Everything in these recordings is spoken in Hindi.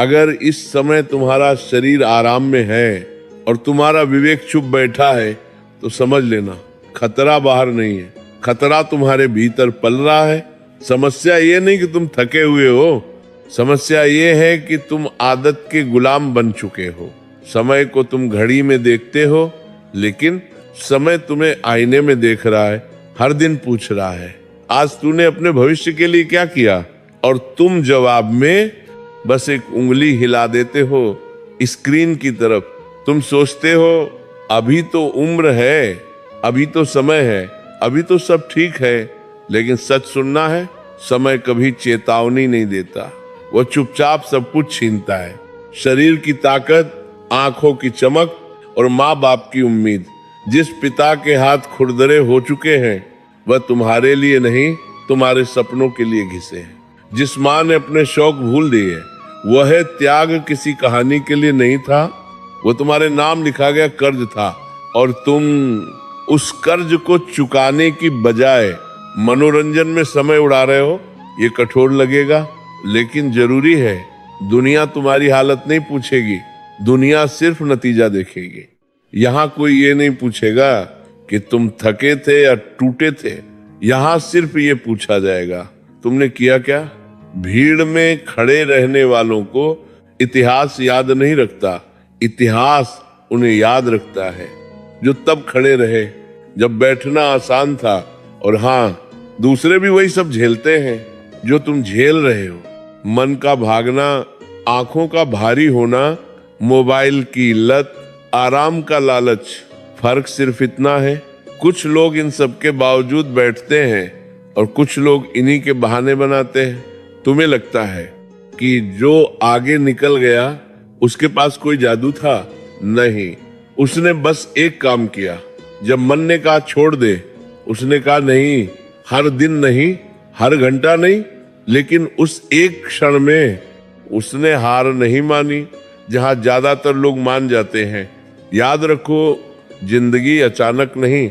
अगर इस समय तुम्हारा शरीर आराम में है और तुम्हारा विवेक चुप बैठा है तो समझ लेना खतरा बाहर नहीं है, खतरा तुम्हारे भीतर पल रहा है। समस्या ये नहीं कि तुम थके हुए हो, समस्या ये है कि तुम आदत के गुलाम बन चुके हो। समय को तुम घड़ी में देखते हो, लेकिन समय तुम्हें आईने में देख रहा है, हर दिन पूछ रहा है आज तूने अपने भविष्य के लिए क्या किया, और तुम जवाब में बस एक उंगली हिला देते हो स्क्रीन की तरफ। तुम सोचते हो अभी तो उम्र है, अभी तो समय है, अभी तो सब ठीक है, लेकिन सच सुनना है, समय कभी चेतावनी नहीं देता, वो चुपचाप सब कुछ छीनता है। शरीर की ताकत, आंखों की चमक और माँ बाप की उम्मीद। जिस पिता के हाथ खुरदरे हो चुके हैं वह तुम्हारे लिए नहीं तुम्हारे सपनों के लिए घिसे हैं। जिस माँ ने अपने शौक भूल दिए वह त्याग किसी कहानी के लिए नहीं था, वो तुम्हारे नाम लिखा गया कर्ज था, और तुम उस कर्ज को चुकाने की बजाय मनोरंजन में समय उड़ा रहे हो। ये कठोर लगेगा, लेकिन जरूरी है। दुनिया तुम्हारी हालत नहीं पूछेगी, दुनिया सिर्फ नतीजा देखेगी। यहाँ कोई ये नहीं पूछेगा कि तुम थके थे या टूटे थे, यहाँ सिर्फ ये पूछा जाएगा तुमने किया क्या। भीड़ में खड़े रहने वालों को इतिहास याद नहीं रखता, इतिहास उन्हें याद रखता है जो तब खड़े रहे जब बैठना आसान था। और हाँ, दूसरे भी वही सब झेलते हैं जो तुम झेल रहे हो। मन का भागना, आंखों का भारी होना, मोबाइल की लत, आराम का लालच, फर्क सिर्फ इतना है कुछ लोग इन सब के बावजूद बैठते हैं और कुछ लोग इन्हीं के बहाने बनाते हैं। तुम्हें लगता है कि जो आगे निकल गया उसके पास कोई जादू था? नहीं, उसने बस एक काम किया। जब मन ने कहा छोड़ दे, उसने कहा नहीं, हर दिन नहीं, हर घंटा नहीं, लेकिन उस एक क्षण में उसने हार नहीं मानी जहां ज्यादातर लोग मान जाते हैं। याद रखो, जिंदगी अचानक नहीं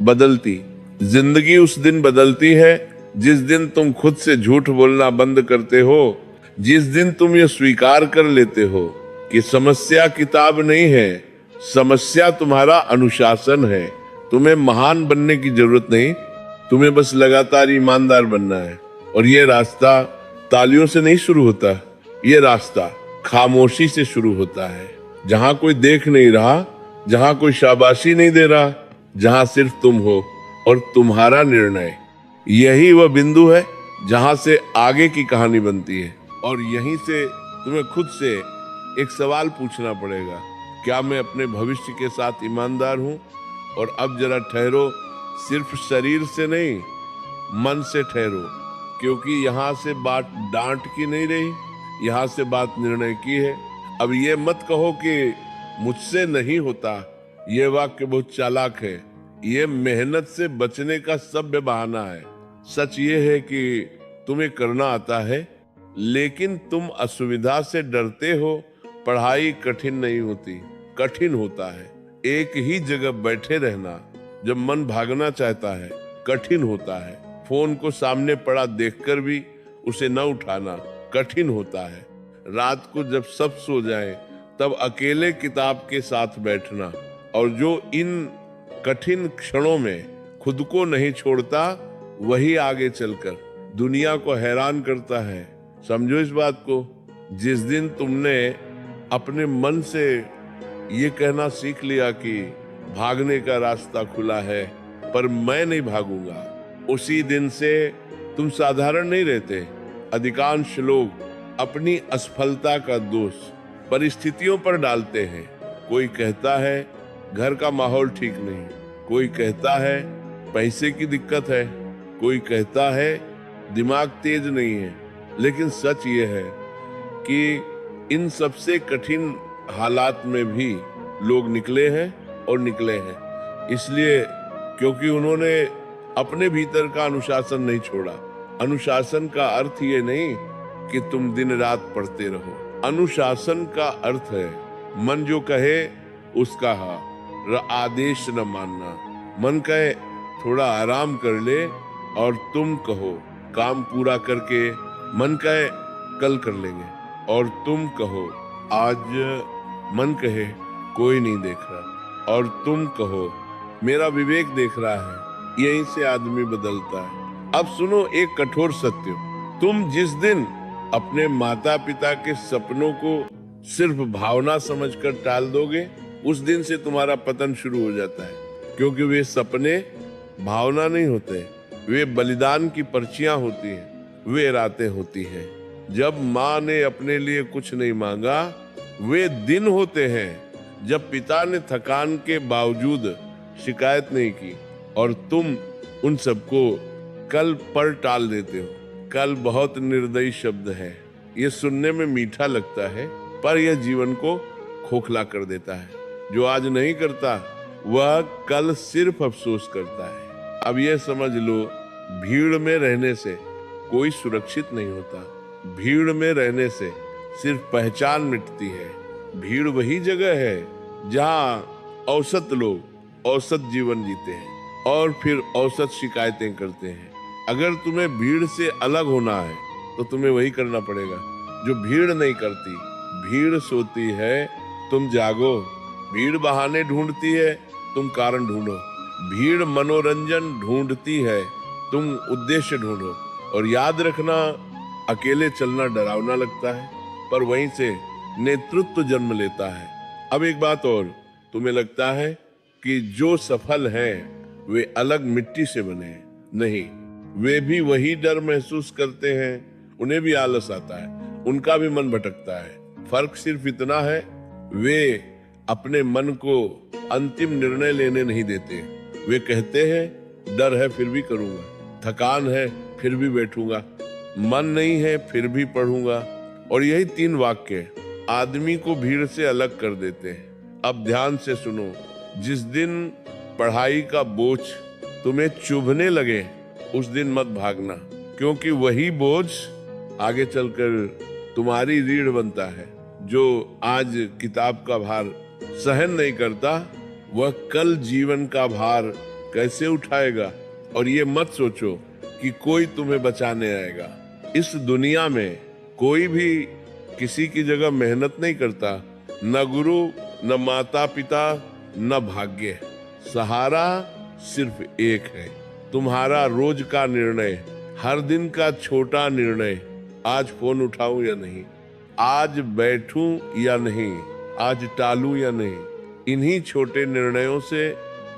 बदलती, जिंदगी उस दिन बदलती है जिस दिन तुम खुद से झूठ बोलना बंद करते हो, जिस दिन तुम ये स्वीकार कर लेते हो कि समस्या किताब नहीं है, समस्या तुम्हारा अनुशासन है। तुम्हें महान बनने की जरूरत नहीं, तुम्हें बस लगातार ईमानदार बनना है। और ये रास्ता तालियों से नहीं शुरू होता, ये रास्ता खामोशी से शुरू होता है। जहां कोई देख नहीं रहा, जहां कोई शाबाशी नहीं दे रहा, जहां सिर्फ तुम हो और तुम्हारा निर्णय। यही वह बिंदु है जहां से आगे की कहानी बनती है। और यहीं से तुम्हें खुद से एक सवाल पूछना पड़ेगा, क्या मैं अपने भविष्य के साथ ईमानदार हूं? और अब जरा ठहरो, सिर्फ शरीर से नहीं, मन से ठहरो, क्योंकि यहाँ से बात डांट की नहीं रही, यहाँ से बात निर्णय की है। अब ये मत कहो कि मुझसे नहीं होता, ये वाक्य बहुत चालाक है, ये मेहनत से बचने का सभ्य बहाना है। सच ये है कि तुम्हें करना आता है, लेकिन तुम असुविधा से डरते हो। पढ़ाई कठिन नहीं होती, कठिन होता है। एक ही जगह बैठे रहना जब मन भागना चाहता है कठिन होता है। फोन को सामने पड़ा देखकर भी उसे न उठाना कठिन होता है। रात को जब सब सो जाएं, तब अकेले किताब के साथ बैठना, और जो इन कठिन क्षणों में खुद को नहीं छोड़ता वही आगे चलकर दुनिया को हैरान करता है। समझो इस बात को, जिस दिन तुमने अपने मन से ये कहना सीख लिया कि भागने का रास्ता खुला है पर मैं नहीं भागूंगा, उसी दिन से तुम साधारण नहीं रहते। अधिकांश लोग अपनी असफलता का दोष परिस्थितियों पर डालते हैं। कोई कहता है घर का माहौल ठीक नहीं, कोई कहता है पैसे की दिक्कत है, कोई कहता है दिमाग तेज नहीं है। लेकिन सच ये है कि इन सबसे कठिन हालात में भी लोग निकले हैं, और निकले हैं इसलिए क्योंकि उन्होंने अपने भीतर का अनुशासन नहीं छोड़ा। अनुशासन का अर्थ ये नहीं कि तुम दिन रात पढ़ते रहो, अनुशासन का अर्थ है मन जो कहे उसका हाँ, आदेश न मानना। मन कहे थोड़ा आराम कर ले और तुम कहो काम पूरा करके, मन कहे कल कर लेंगे और तुम कहो। आज मन कहे कोई नहीं देख रहा, और तुम कहो मेरा विवेक देख रहा है। यहीं से आदमी बदलता है। अब सुनो एक कठोर सत्य, तुम जिस दिन अपने माता पिता के सपनों को सिर्फ भावना समझकर टाल दोगे, उस दिन से तुम्हारा पतन शुरू हो जाता है। क्योंकि वे सपने भावना नहीं होते, वे बलिदान की पर्चियां होती हैं, वे रातें होती हैं। जब माँ ने अपने लिए कुछ नहीं मांगा, वे दिन होते हैं जब पिता ने थकान के बावजूद शिकायत नहीं की, और तुम उन सबको कल पर टाल देते हो। कल बहुत निर्दयी शब्द है, ये सुनने में मीठा लगता है, पर यह जीवन को खोखला कर देता है। जो आज नहीं करता वह कल सिर्फ अफसोस करता है। अब यह समझ लो, भीड़ में रहने से कोई सुरक्षित नहीं होता। भीड़ में रहने से सिर्फ पहचान मिटती है। भीड़ वही जगह है जहां औसत लोग औसत जीवन जीते हैं और फिर औसत शिकायतें करते हैं। अगर तुम्हें भीड़ से अलग होना है तो तुम्हें वही करना पड़ेगा जो भीड़ नहीं करती। भीड़ सोती है, तुम जागो। भीड़ बहाने ढूंढती है, तुम कारण ढूंढो। भीड़ मनोरंजन ढूंढती है, तुम उद्देश्य ढूंढो। और याद रखना, अकेले चलना डरावना लगता है, पर वहीं से नेतृत्व जन्म लेता है। अब एक बात और, तुम्हें लगता है कि जो सफल हैं वे अलग मिट्टी से बने हैं। नहीं, वे भी वही डर महसूस करते हैं, उन्हें भी आलस आता है, उनका भी मन भटकता है। फर्क सिर्फ इतना है, वे अपने मन को अंतिम निर्णय लेने नहीं देते। वे कहते हैं डर है फिर भी करूंगा, थकान है फिर भी बैठूंगा, मन नहीं है फिर भी पढ़ूंगा। और यही 3 वाक्य आदमी को भीड़ से अलग कर देते हैं। अब ध्यान से सुनो, जिस दिन पढ़ाई का बोझ तुम्हें चुभने लगे, उस दिन मत भागना, क्योंकि वही बोझ आगे चलकर तुम्हारी रीढ़ बनता है। जो आज किताब का भार सहन नहीं करता, वह कल जीवन का भार कैसे उठाएगा। और ये मत सोचो कि कोई तुम्हें बचाने आएगा। इस दुनिया में कोई भी किसी की जगह मेहनत नहीं करता, न गुरु, न माता पिता, न भाग्य। सहारा सिर्फ एक है, तुम्हारा रोज का निर्णय, हर दिन का छोटा निर्णय। आज फोन उठाऊं या नहीं, आज बैठूं या नहीं, आज टालूं या नहीं। इन्हीं छोटे निर्णयों से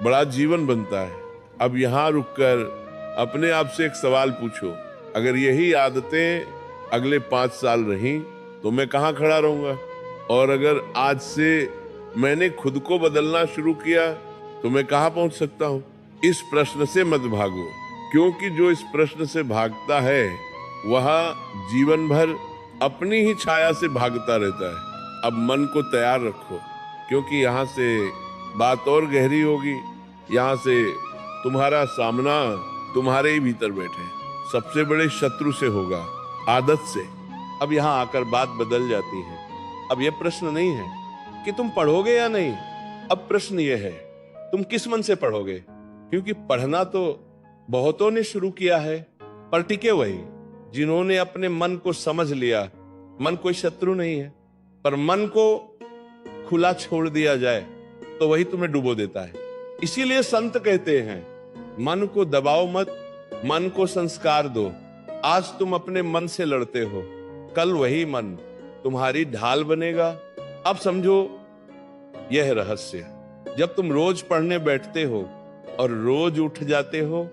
बड़ा जीवन बनता है। अब यहाँ रुककर अपने आप से एक सवाल पूछो, अगर यही आदतें अगले 5 साल रहीं तो मैं कहाँ खड़ा रहूंगा? और अगर आज से मैंने खुद को बदलना शुरू किया तो मैं कहाँ पहुंच सकता हूँ? इस प्रश्न से मत भागो, क्योंकि जो इस प्रश्न से भागता है वह जीवन भर अपनी ही छाया से भागता रहता है। अब मन को तैयार रखो, क्योंकि यहाँ से बात और गहरी होगी। यहाँ से तुम्हारा सामना तुम्हारे ही भीतर बैठे सबसे बड़े शत्रु से होगा, आदत से। अब यहाँ आकर बात बदल जाती है। अब यह प्रश्न नहीं है कि तुम पढ़ोगे या नहीं, अब प्रश्न यह है तुम किस मन से पढ़ोगे। क्योंकि पढ़ना तो बहुतों ने शुरू किया है, पर टिके वही जिन्होंने अपने मन को समझ लिया। मन कोई शत्रु नहीं है, पर मन को खुला छोड़ दिया जाए तो वही तुम्हें डुबो देता है। इसीलिए संत कहते हैं मन को दबाओ मत, मन को संस्कार दो। आज तुम अपने मन से लड़ते हो, कल वही मन तुम्हारी ढाल बनेगा। अब समझो यह रहस्य, जब तुम रोज पढ़ने बैठते हो और रोज उठ जाते हो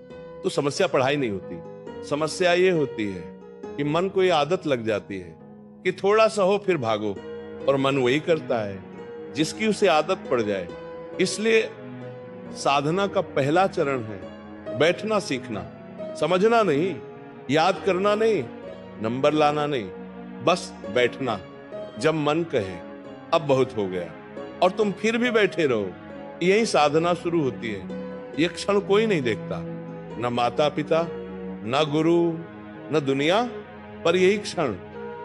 तो समस्या पढ़ाई नहीं होती। समस्या ये होती है कि मन को ये आदत लग जाती है कि थोड़ा सा हो फिर भागो, और मन वही करता है जिसकी उसे आदत पड़ जाए। इसलिए साधना का पहला चरण है बैठना सीखना, समझना नहीं, याद करना नहीं, नंबर लाना नहीं, बस बैठना। जब मन कहे अब बहुत हो गया और तुम फिर भी बैठे रहो, यही साधना शुरू होती है। ये क्षण कोई नहीं देखता, न माता पिता, न गुरु, न दुनिया, पर यही क्षण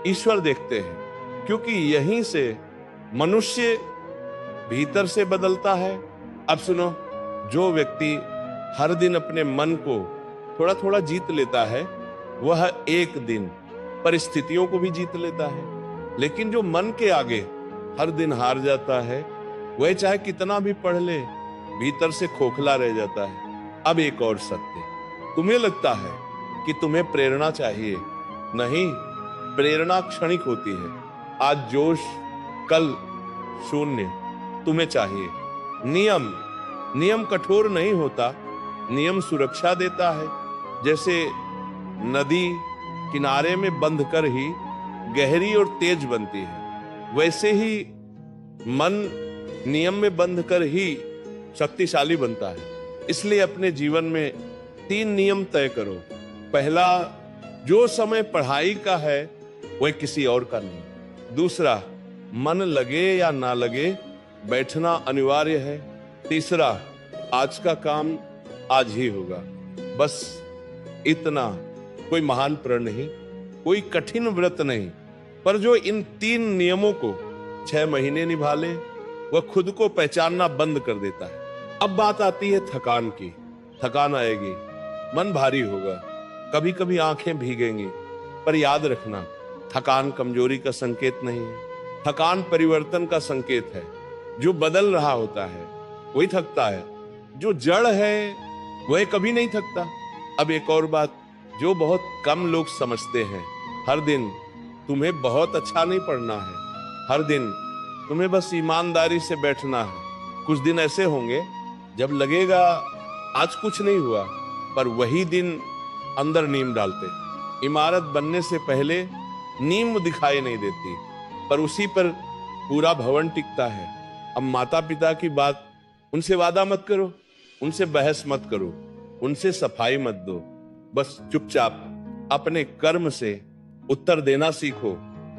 ईश्वर देखते हैं। क्योंकि यहीं से मनुष्य भीतर से बदलता है। अब सुनो, जो व्यक्ति हर दिन अपने मन को थोड़ा थोड़ा जीत लेता है, वह एक दिन परिस्थितियों को भी जीत लेता है। लेकिन जो मन के आगे हर दिन हार जाता है, वह चाहे कितना भी पढ़ ले, भीतर से खोखला रह जाता है। अब एक और सत्य, तुम्हें लगता है कि तुम्हें प्रेरणा चाहिए, नहीं, प्रेरणा क्षणिक होती है। आज जोश, कल शून्य। तुम्हें चाहिए नियम कठोर नहीं होता, नियम सुरक्षा देता है। जैसे नदी किनारे में बंध कर ही गहरी और तेज बनती है, वैसे ही मन नियम में बंध कर ही शक्तिशाली बनता है। इसलिए अपने जीवन में 3 नियम तय करो। पहला, जो समय पढ़ाई का है वह किसी और का नहीं। दूसरा, मन लगे या ना लगे बैठना अनिवार्य है। तीसरा, आज का काम आज ही होगा, बस इतना। कोई महान प्रण नहीं, कोई कठिन व्रत नहीं, पर जो इन 3 नियमों को 6 महीने निभा ले, वह खुद को पहचानना बंद कर देता है। अब बात आती है थकान की। थकान आएगी, मन भारी होगा, कभी कभी आंखें भीगेंगी, पर याद रखना, थकान कमजोरी का संकेत नहीं है, थकान परिवर्तन का संकेत है। जो बदल रहा होता है वही थकता है, जो जड़ है वह कभी नहीं थकता। अब एक और बात जो बहुत कम लोग समझते हैं, हर दिन तुम्हें बहुत अच्छा नहीं पढ़ना है, हर दिन तुम्हें बस ईमानदारी से बैठना है। कुछ दिन ऐसे होंगे जब लगेगा आज कुछ नहीं हुआ, पर वही दिन अंदर नींव डालते। इमारत बनने से पहले नींव दिखाई नहीं देती, पर उसी पर पूरा भवन टिकता है। अब माता पिता की बात, उनसे वादा मत करो, उनसे बहस मत करो, उनसे सफाई मत दो, बस चुपचाप अपने कर्म से उत्तर देना सीखो।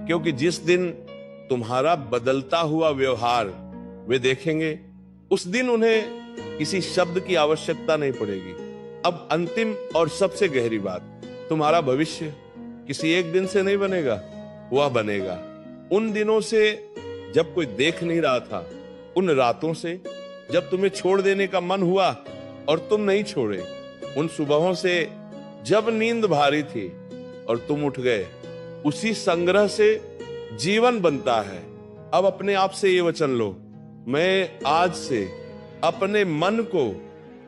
क्योंकि जिस दिन तुम्हारा बदलता हुआ व्यवहार वे देखेंगे, उस दिन उन्हें किसी शब्द की आवश्यकता नहीं पड़ेगी। अब अंतिम और सबसे गहरी बात, तुम्हारा भविष्य किसी एक दिन से नहीं बनेगा, वह बनेगा उन दिनों से जब कोई देख नहीं रहा था, उन रातों से जब तुम्हें छोड़ देने का मन हुआ और तुम नहीं छोड़े, उन सुबहों से जब नींद भारी थी और तुम उठ गए। उसी संग्रह से जीवन बनता है। अब अपने आप से ये वचन लो, मैं आज से अपने मन को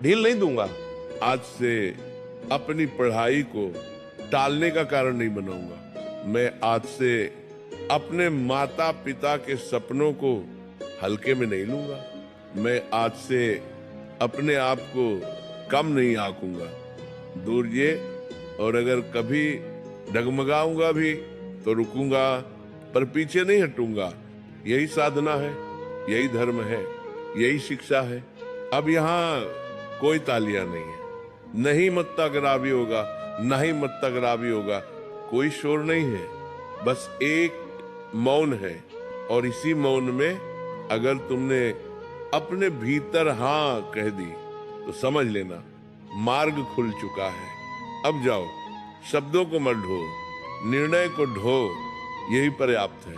ढील नहीं दूंगा, आज से अपनी पढ़ाई को टालने का कारण नहीं बनाऊंगा, मैं आज से अपने माता पिता के सपनों को हल्के में नहीं लूंगा, मैं आज से अपने आप को कम नहीं आंकूंगा। दूर ये, और अगर कभी डगमगाऊंगा भी तो रुकूंगा, पर पीछे नहीं हटूंगा। यही साधना है, यही धर्म है, यही शिक्षा है। अब यहाँ कोई तालियां नहीं है, नहीं मत्ताग्रावी होगा, नहीं मत्ताग्रावी होगा, कोई शोर नहीं है, बस एक मौन है। और इसी मौन में अगर तुमने अपने भीतर हाँ कह दी तो समझ लेना मार्ग खुल चुका है। अब जाओ, शब्दों को मत ढो, निर्णय को ढो, यही पर्याप्त है।